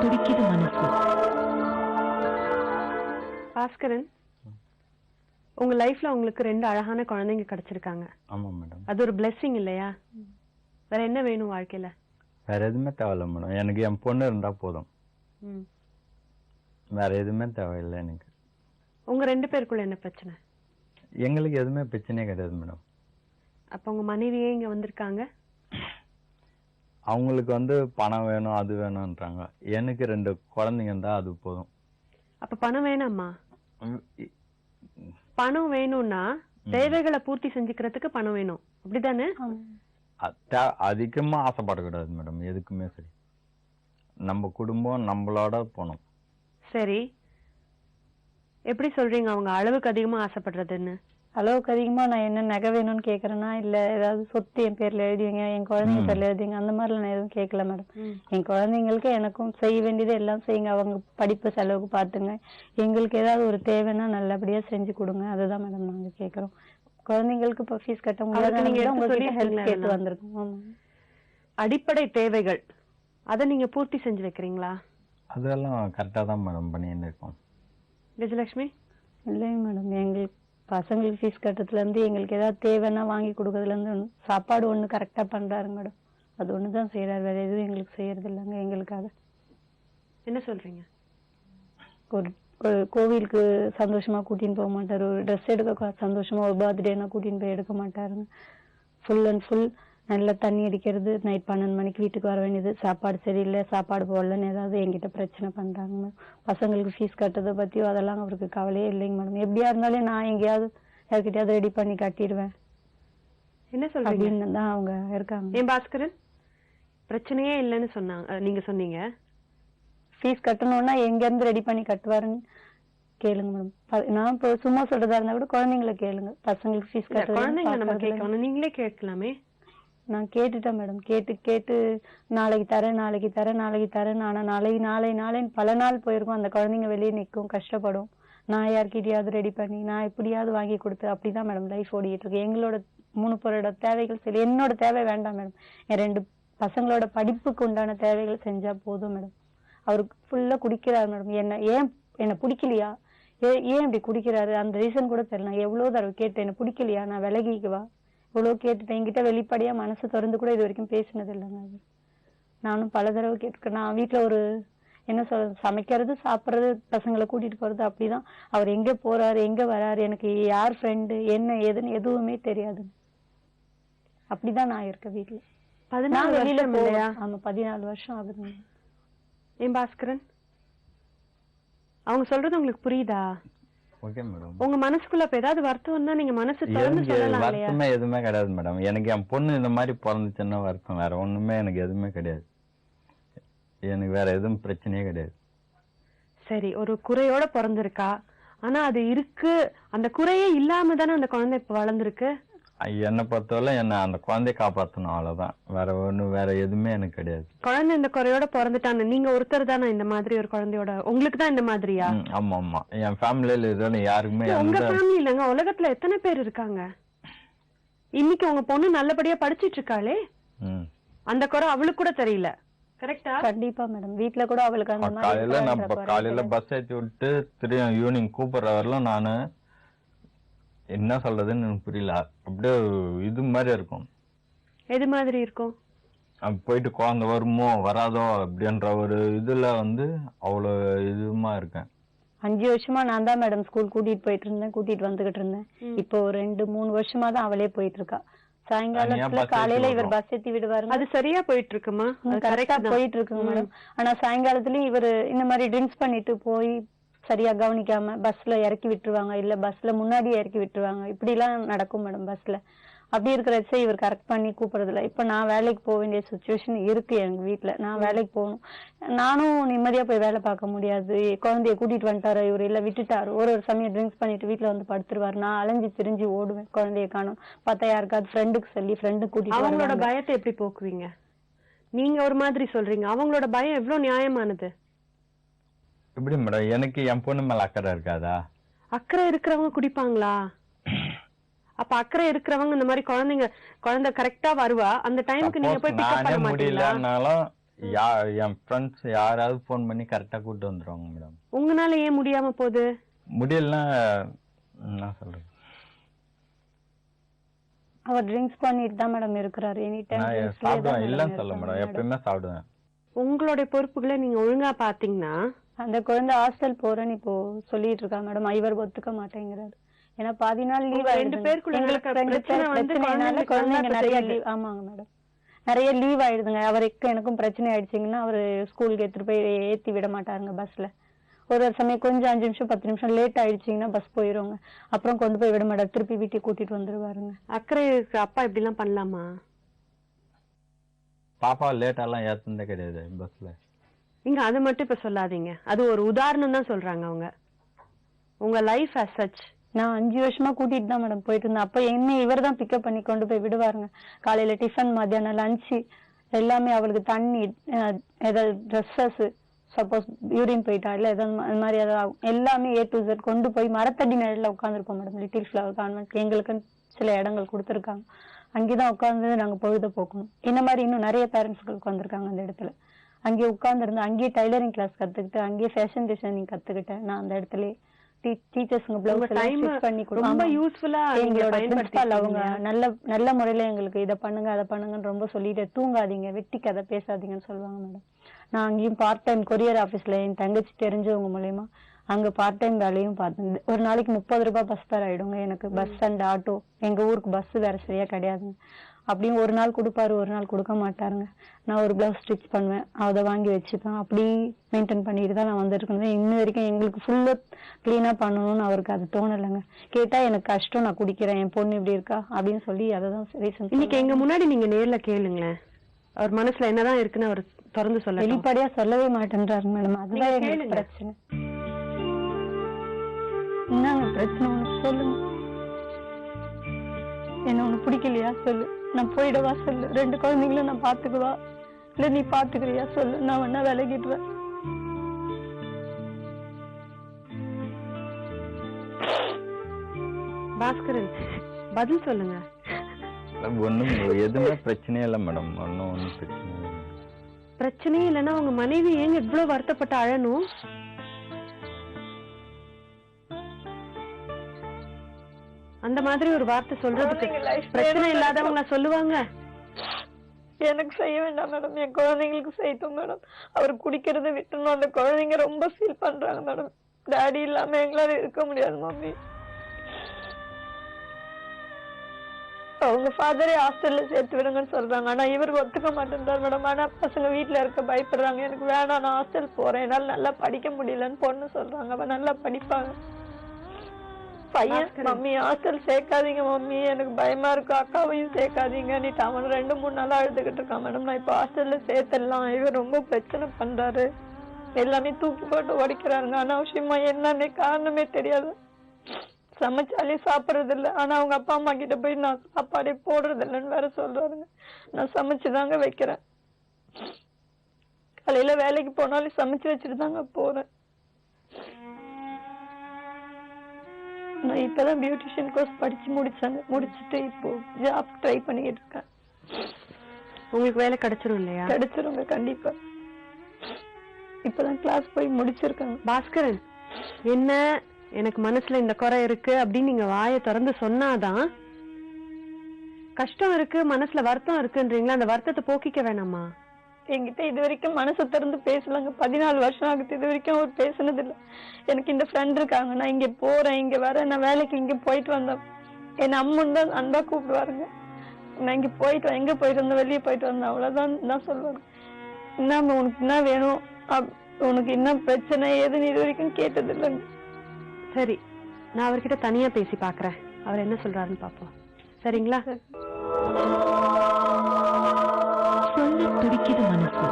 துடிக்குது மனசு. பாஸ்கரன், உங்க லைஃப்ல உங்களுக்கு 2 அழகான குழந்தைங்க கிடைச்சிருக்காங்க. ஆமா மேடம். அது ஒரு பிளெஸிங் இல்லையா? வேற என்ன வேணும் வாழ்க்கையில? வேற எதுவுமே தேவையில்ல மேடம். எனக்கு என் பொண்ணு இருந்தா போதும். வேற எதுவுமே தேவையில்லை எனக்கு. உங்க 2 பேருக்குள்ள என்ன பிரச்சனை? எங்களுக்கு எதுவுமே பிரச்சனையே கிடையாது மேடம். அப்ப உங்க மனைவியே இங்க வந்திருக்காங்க. அவங்களுக்கு பணம் வேணும் அது வேணும்ன்றாங்க. எனக்கு 2 குழந்தைங்க இருந்தா அது போதும். அப்ப பணம் வேணாமா? பணம் வேணும்னா தேவைகளை பூர்த்தி செஞ்சுக்கிறதுக்கு பணம் வேணும், அப்படிதானே? அதிகமா ஆசைப்படக்கூடாது மேடம். எதுக்குமே சரி, நம்ம குடும்பம் நம்மளோட போனோம். சரி, எப்படி சொல்றீங்க அவங்க அளவுக்கு அதிகமா ஆசைப்படுறதுன்னு? அளவுக்கு அதிகமா நான் என்ன நகை வேணும்னு கேக்குறேன்னா, இல்ல ஏதாவது சொத்து என் பேர்ல எழுதிவீங்க, என் குழந்தைங்க பேர்ல எழுதிங்க, அந்த மாதிரிலாம் நான் எதுவும் கேட்கல மேடம். என் குழந்தைங்களுக்கு எனக்கும் செய்ய வேண்டியது எல்லாம் செய்யுங்க, அவங்க படிப்பு செலவுக்கு பாத்துங்க, எங்களுக்கு ஏதாவது ஒரு தேவைன்னா நல்லபடியா செஞ்சு கொடுங்க, அதுதான் மேடம் நாங்க கேக்குறோம். குழந்தைங்களுக்கு இப்ப ஃபீஸ் கட்ட முடியாது, ஹெல்ப் கேட்டு வந்திருக்கோம். அடிப்படை தேவைகள் அதை நீங்க பூர்த்தி செஞ்சு வைக்கிறீங்களா? அதெல்லாம் கரெக்டா தான் மேடம் பண்ணிட்டு இருக்கோம். விஜயலட்சுமி? இல்லைங்க மேடம், எங்களுக்கு பசங்களுக்கு ஃபீஸ் கட்டத்துல இருந்து எங்களுக்கு ஏதாவது தேவைன்னா வாங்கி கொடுக்கறதுல இருந்து சாப்பாடு ஒண்ணு கரெக்டா பண்றாருங்க மேடம். அது ஒண்ணுதான் செய்யறாரு, வேற எதுவும் எங்களுக்கு செய்யறது இல்லைங்க. எங்களுக்காக என்ன சொல்றீங்க? ஒரு கோவிலுக்கு சந்தோஷமா கூட்டின்னு போக மாட்டாரு, ஒரு ட்ரெஸ் எடுக்க சந்தோஷமா ஒரு பர்த்டேனா கூட்டின்னு போய் எடுக்க மாட்டாருங்க. ஃபுல் அண்ட் ஃபுல் நல்லா தண்ணி அடிக்கிறது, நைட் 12 மணிக்கு வீட்டுக்கு வர வேண்டியது, சாப்பாடு சரியில்லை சாப்பாடு போடலன்னு ஏதாவது என்கிட்ட பிரச்சனை பண்றாங்க மேடம். பசங்களுக்கு ஃபீஸ் கட்டுறதை பத்தியோ அதெல்லாம் அவருக்கு கவலையே இல்லைங்க மேடம். எப்படியா இருந்தாலும் நான் எங்கேயாவது யார்கிட்டயாவது ரெடி பண்ணி கட்டிடுவேன். என்ன சொல்றீங்க தான் அவங்க இருக்காங்க. ஏன் பாஸ்கரன், பிரச்சனையே இல்லைன்னு சொன்னாங்க, நீங்க சொன்னீங்க. ஃபீஸ் கட்டணும்னா எங்க இருந்து ரெடி பண்ணி கட்டுவாருன்னு கேளுங்க மேடம். நான் இப்போ சும்மா சொல்றதா இருந்தா கூட குழந்தைங்களை கேளுங்க. பசங்களுக்கு ஃபீஸ் கட்ட குழந்தைங்களை நம்ம கேட்கணும், நீங்களே கேட்கலாமே. நான் கேட்டுட்டேன் மேடம். கேட்டு நாளைக்கு தரேன். ஆனா நாளைன்னு பல நாள் போயிருக்கும். அந்த குழந்தைங்க வெளியே நிற்கும், கஷ்டப்படும். நான் யார்கிட்டயாவது ரெடி பண்ணி நான் எப்படியாவது வாங்கி கொடுத்து அப்படிதான் மேடம் லைஃப் ஓடிட்டு இருக்கு. எங்களோட 3 பேரோட தேவைகள் சரி, என்னோட தேவை வேண்டாம் மேடம். என் 2 பசங்களோட படிப்புக்கு உண்டான தேவைகள் செஞ்சா போதும் மேடம். அவருக்கு ஃபுல்லா குடிக்கிறாரு மேடம். என்ன பிடிக்கலையா, ஏன் இப்படி குடிக்கிறாரு அந்த ரீசன் கூட தெரியல. நான் எவ்வளவு தடவை கேட்டேன், என்ன பிடிக்கலையா நான் விலகிக்குவா, இவ்வளவு கேட்டுட்டேன். என்கிட்ட வெளிப்படையா மனசு திறந்து கூட இது வரைக்கும் பேசினது இல்லைங்க. அது நானும் பல தடவை கேட்டிருக்கேன். நான் வீட்டுல ஒரு என்ன சொல்றது, சமைக்கிறது சாப்பிட்றது பசங்களை கூட்டிட்டு போறது அப்படிதான். அவர் எங்க போறாரு எங்க வராரு, எனக்கு யார் ஃப்ரெண்டு என்ன ஏதுன்னு எதுவுமே தெரியாது. அப்படிதான் நான் இருக்கேன் வீட்டுல. 14 வருஷம் இல்லையா? ஆமா 14 வருஷம் ஆகுதுங்க. ஏன் பாஸ்கரன், அவங்க சொல்றது உங்களுக்கு புரியுதா? Okay madam. உங்க மனசுக்குள்ள இப்ப ஏதாவது வருத்தம் தான் நீங்க மனசு திறந்து சொல்லலாம். வருத்தமே எதுவுமே கிடையாது மேடம். எனக்கு என் பொண்ணு இந்த மாதிரி பிறந்துச்சுன்னா வருத்தம், வேற ஒண்ணுமே எனக்கு எதுவுமே கிடையாது. எனக்கு வேற எதுவும் பிரச்சனையே கிடையாது. சரி, ஒரு குறையோட பிறந்திருக்கா, ஆனா அது இருக்கு, அந்த குறையே இல்லாம தானே அந்த குழந்தை இப்ப வளர்ந்துருக்கு. என்னை பொறுத்தவரை என்ன அந்த குழந்தைய காப்பாற்றணும், அவ்வளவுதான். வேற எதுவுமே எனக்கு கிடையாது. குழந்தை இந்த குறையோட பிறந்துட்டான்னு நீங்க ஒருத்தர் தானே இந்த மாதிரி ஒரு குழந்தையோட? உங்களுக்கு தான் இந்த மாதிரியா? ஆமா ஆமா, என் ஃபேமிலியில இதுல யாருக்குமே. உங்க ஃபேமிலி இல்லங்க, உலகத்துல எத்தனை பேர் இருக்காங்க? இன்னைக்கு உங்க பொண்ணு நல்லபடியா படிச்சிட்டு இருக்காளே, அந்த குறை அவளுக்கு கூட தெரியல. கரெக்டா? கண்டிப்பா மேடம். வீட்டுல கூட அவளுக்கு அந்த மாதிரி காலையில பஸ் ஏற்றி விட்டு திரும்ப ஈவினிங் கூப்பிடுற வரலாம் நானு என்ன சொல்றதுன்னு எனக்கு புரியல. அப்படியே இது மாதிரி இருக்கும். எது மாதிரி இருக்கும்? போயிட்டு குழந்தை வருமோ வராதோ அப்படின்ற ஒரு இதுல அவ்வளவு இதுமா இருக்கேன். 5 வருஷமா நான் தான் மேடம் ஸ்கூல் கூட்டிட்டு போயிட்டு இருந்தேன், கூட்டிட்டு வந்துகிட்டு இருந்தேன். இப்போ 2-3 வருஷமா தான் அவளே போயிட்டு இருக்கா. சாயங்காலத்துல காலையில இவர் பஸ் ஏத்தி விடுவாரு. அது சரியா போயிட்டு இருக்குமா? கரெக்டா போயிட்டு இருக்குங்க மேடம். ஆனா சாயங்காலத்துலயும் இவரு இந்த மாதிரி ட்ரிங்க்ஸ் பண்ணிட்டு போய் சரியா கவனிக்காம பஸ்ல இறக்கி விட்டுருவாங்க, இல்ல பஸ்ல முன்னாடியே இறக்கி விட்டுருவாங்க. இப்படி எல்லாம் நடக்கும் மேடம் பஸ்ல. அப்படி இருக்கிறச்சே இவர் கரெக்ட் பண்ணி கூப்பிடுறதில்ல. இப்ப நான் வேலைக்கு போக வேண்டிய சுச்சுவேஷன் இருக்கு எங்க வீட்டுல. நான் வேலைக்கு போகணும், நானும் நிம்மதியா போய் வேலை பார்க்க முடியாது. குழந்தைய கூட்டிட்டு வந்துட்டாரு இவரு, இல்ல விட்டுட்டாரு. ஒரு சமயம் ட்ரிங்க்ஸ் பண்ணிட்டு வீட்டுல படுத்துருவாரு. நான் அலைஞ்சு திரிஞ்சு ஓடுவேன், குழந்தைய காணும். பார்த்தா யாருக்காவது ஃப்ரெண்டுக்கு சொல்லி ஃப்ரெண்டு கூட்டிட்டு. அவங்களோட பயத்தை எப்படி போக்குவீங்க? நீங்க ஒரு மாதிரி சொல்றீங்க, அவங்களோட பயம் எவ்வளவு நியாயமானது. எப்படி மேடம், எனக்கு என் பொண்ணு மேல அக்கறை இருக்காதா? அக்கறை இருக்கிறவங்க குடிப்பாங்களா? அப்ப அக்கறை இருக்கிறவங்க இந்த மாதிரி குழந்தை கரெக்டா வருவா, அந்த டைமுக்கு நீங்க போய் பிக்கப் பண்ண மாட்டீங்களா? என் ஃப்ரெண்ட்ஸ் யாராவது ஃபோன் பண்ணி கரெக்டா கூட்டு வந்துருவாங்க மேடம். உங்களால ஏன் முடியாம போகுது? முடியலன்னா என்ன சொல்றது, அவர் ட்ரிங்க்ஸ் பண்ணிட்டு தான் மேடம் இருக்கிறாரு. எனி டைம் நான் சாப்பிடுவேன், இல்லன்னு சொல்ல மேடம், எப்பயுமே சாப்பிடுவேன். உங்களுடைய பொறுப்புகளை நீங்க ஒழுங்கா பாத்தீங்கன்னா அந்த குழந்தை ஹாஸ்டல் போறேன்னு இப்போ சொல்லிட்டு இருக்கா மேடம். இவர் ஒத்துக்க மாட்டேங்கிறாரு. ஏன்னா பாதி நாள் லீவ் ரெண்டு பேருக்குள்ள நடக்கிற பிரச்சனை வந்து குழந்தைங்க நிறைய லீவ். ஆமாங்க மேடம், நிறைய லீவ் ஆயிடுதுங்க. அவருக்கு எனக்கும் பிரச்சனை ஆயிடுச்சிங்கன்னா அவரு ஸ்கூலுக்கு எடுத்துட்டு போய் ஏத்தி விட மாட்டாருங்க பஸ்ல. ஒரு சமயம் கொஞ்சம் 5 நிமிஷம் 10 நிமிஷம் லேட் ஆயிடுச்சிங்கன்னா பஸ் போயிருவாங்க. அப்புறம் கொண்டு போய் விட மாட்டாரு, திருப்பி வீட்டுக்கு கூட்டிட்டு வந்துருவாருங்க. அக்கறை இருக்கு. அப்பா இப்படி எல்லாம் பண்ணலாமா? பாப்பா லேட்டாலாம் ஏத்துனதே கிடையாது பஸ்ல. நீங்க அது மட்டும் இப்ப சொல்லாதீங்க, அது ஒரு உதாரணம் தான் சொல்றாங்க அவங்க. உங்க லைஃப் as such. நான் 5 வருஷமா கூட்டிட்டு தான் மேடம் போயிட்டு இருந்தேன். அப்ப என்ன இவர் தான் பிக்கப் பண்ணி கொண்டு போய் விடுவாருங்க. காலையில டிஃபன், மத்தியானம் லஞ்சு, எல்லாமே அவளுக்கு தண்ணி, ஏதாவது ட்ரெஸ்ஸஸ், சப்போஸ் யூரின் போயிட்டா இல்ல ஏதாவது அது மாதிரி ஏதாவது எல்லாமே A to Z கொண்டு போய் மரத்தடி நிழல்ல உட்காந்துருப்போம் மேடம். லிட்டில் ஃபிளவர் கான்வென்ட் எங்களுக்குன்னு சில இடங்கள் கொடுத்துருக்காங்க. அங்கேதான் உட்காந்து நாங்க பொழுத போக்கணும். இந்த மாதிரி இன்னும் நிறைய பேரண்ட்ஸ்கள் உட்காந்துருக்காங்க அந்த இடத்துல. அங்கேயே உட்கார்ந்துருந்து அங்கேயே டைலரிங் கிளாஸ் கத்துக்கிட்டு அங்கேயே ஃபேஷன் டிசைனிங் கத்துக்கிட்டேன் நான் அந்த இடத்துலயே. டீச்சர்ஸ்ங்க பிளவுஸ் எல்லாம் பண்ணி ரொம்ப யூஸ்ஃபுல்லா எங்களோட பிரின்சிபால் அவங்க நல்ல முறையில எங்களுக்கு இதை பண்ணுங்க அதை பண்ணுங்கன்னு ரொம்ப சொல்லிட்டு, தூங்காதீங்க, வெட்டி கதை பேசாதீங்கன்னு சொல்லுவாங்க மேடம். நான் அங்கேயும் பார்ட் டைம் கொரியர் ஆபீஸ்ல என் தங்கச்சி தெரிஞ்சவங்க மூலயமா அங்க பார்ட் டைம் வேலையும் பார்த்தேன். ஒரு நாளைக்கு 30 ரூபாய் பஸ் ஃபேர் ஆயிடுங்க எனக்கு. பஸ் அண்ட் ஆட்டோ, எங்க ஊருக்கு பஸ் வேற சரியா கிடையாதுங்க. அப்படியும் ஒரு நாள் கொடுப்பாரு, ஒரு நாள் கொடுக்க மாட்டாருங்க. நான் ஒரு பிளவுஸ் ஸ்டிச் பண்ணுவேன், அதை வாங்கி வச்சுப்பேன். அப்படி மெயின்டைன் பண்ணிட்டு தான் நான் வந்துருக்கேன். இன்ன வரைக்கும் எங்களுக்கு ஃபுல்லா கிளீனா பண்ணணும்னு அவருக்கு அது தோணலைங்க. கேட்டா எனக்கு கஷ்டம், நான் குடிக்கிறேன், என் பொண்ணு இப்படி இருக்கா அப்படின்னு சொல்லி அதான் ரீசன். இன்னைக்கு எங்க முன்னாடி நீங்க நேர்ல கேளுங்களேன், அவர் மனசுல என்னதான் இருக்குன்னு அவர் திறந்து சொல்ல. வெளிப்படையா சொல்லவே மாட்டேன்றாரு மேடம். அதுதான் எங்களுக்கு பிரச்சனை. என்னங்க பிரச்சனை உனக்கு சொல்லுங்க. என்ன உனக்கு பிடிக்கலையா சொல்லு, நான் போயிடவா சொல்லு, 2 குழந்தைங்களும் நான் பாத்துக்குவா இல்ல நீ பாத்துக்கிறியா சொல்லு, நான் வேணா விலகிடுறேன். பாஸ்கரன் பதில் சொல்லுங்க. ஒண்ணும் எதுவுமே பிரச்சனையே இல்லை மேடம், ஒன்னும் பிரச்சனை இல்லை. பிரச்சனையே இல்லைன்னா உங்க மனைவி ஏங்க இவ்வளவு வருத்தப்பட்டு அழணும்? அந்த மாதிரி ஒரு வார்த்தை சொல்றதுக்கு பிரச்சனை இல்லாதவங்க சொல்லுவாங்க. எனக்கு செய்ய வேண்டாம் மேடம், என் குழந்தைங்களுக்கு செய்யட்டும் மேடம். அவர் குடிக்கிறத விட்டுணும். அந்த குழந்தைங்க ரொம்ப ஃபீல் பண்றாங்க மேடம். டாடி இல்லாம எங்களால இருக்க முடியாது மம்மி. அவங்க ஃபாதரே ஹாஸ்டல்ல சேர்த்து விடுங்கன்னு சொல்றாங்க. ஆனா இவர் ஒத்துக்க மாட்டேன்றார் மேடம். ஆனா பசங்க வீட்டுல இருக்க பயப்படுறாங்க. எனக்கு வேணாம், நான் ஹாஸ்டல் போறேன், என்னால நல்லா படிக்க முடியலன்னு பொண்ணு சொல்றாங்க. அவ நல்லா படிப்பாங்க. பையன் மம்மி ஹாஸ்டல் சேர்க்காதீங்க மம்மி, எனக்கு பயமா இருக்கு, அக்காவையும் சேர்க்காதீங்க நீட்டு அவன் 2-3 நாளா அழுதுகிட்டு இருக்கான் மேடம். நான் இப்ப ஹாஸ்டல்ல சேர்த்துடலாம், இவர் ரொம்ப பிரச்சனை பண்றாரு, எல்லாமே தூக்கி போட்டு உடைக்கிறாருங்க. அனாவசியமா என்னன்னே காரணமே தெரியாது. சமைச்சாலே சாப்பிடறது இல்லை. ஆனா அவங்க அப்பா அம்மா கிட்ட போய் நான் சாப்பாடே போடுறது இல்லைன்னு வேற சொல்றாருங்க. நான் சமைச்சுதாங்க வைக்கிறேன். காலையில வேலைக்கு போனாலும் சமைச்சு வச்சுட்டு தாங்க போறேன். நான் இப்பதான் பியூட்டிஷியன் கோர்ஸ் படிச்சு முடிச்சுட்டு இப்போ ஜாப் ட்ரை பண்ணிட்டு இருக்கேன். உங்களுக்கு வேலை கிடைச்சிரும் இல்லையா? கிடைச்சிருங்க கண்டிப்பா. இப்பதான் கிளாஸ் போய் முடிச்சிருக்காங்க. பாஸ்கரன், என்ன எனக்கு மனசுல இந்த குறை இருக்கு அப்படின்னு நீங்க வாயை திறந்து சொன்னாதான், கஷ்டம் இருக்கு மனசுல வருத்தம் இருக்குன்றீங்களா, அந்த வருத்தத்தை போக்கிக்க வேணாமா? என்கிட்ட இது வரைக்கும் மனசை திறந்து பேசலாங்க. 14 வருஷம் ஆகுது, இது வரைக்கும் அவர் பேசுனது இல்லை. எனக்கு இந்த ஃப்ரெண்ட் இருக்காங்க, நான் இங்க போறேன் இங்க வரேன், நான் வேலைக்கு இங்க போயிட்டு வந்தேன், என் அம்மன் தான் அன்பா கூப்பிடுவாருங்க. நான் இங்க போயிட்டு எங்க போயிட்டு வந்தேன், வெளியே போயிட்டு வந்தேன், அவ்வளவுதான் தான் சொல்லுவாங்க. என்ன உனக்கு என்ன வேணும், உனக்கு என்ன பிரச்சனை ஏதுன்னு இது வரைக்கும் கேட்டது இல்லைங்க. சரி, நான் அவர்கிட்ட தனியா பேசி பாக்குறேன், அவர் என்ன சொல்றாருன்னு பாப்போம். சரிங்களா? சொல்ல துடிக்குது மனசு.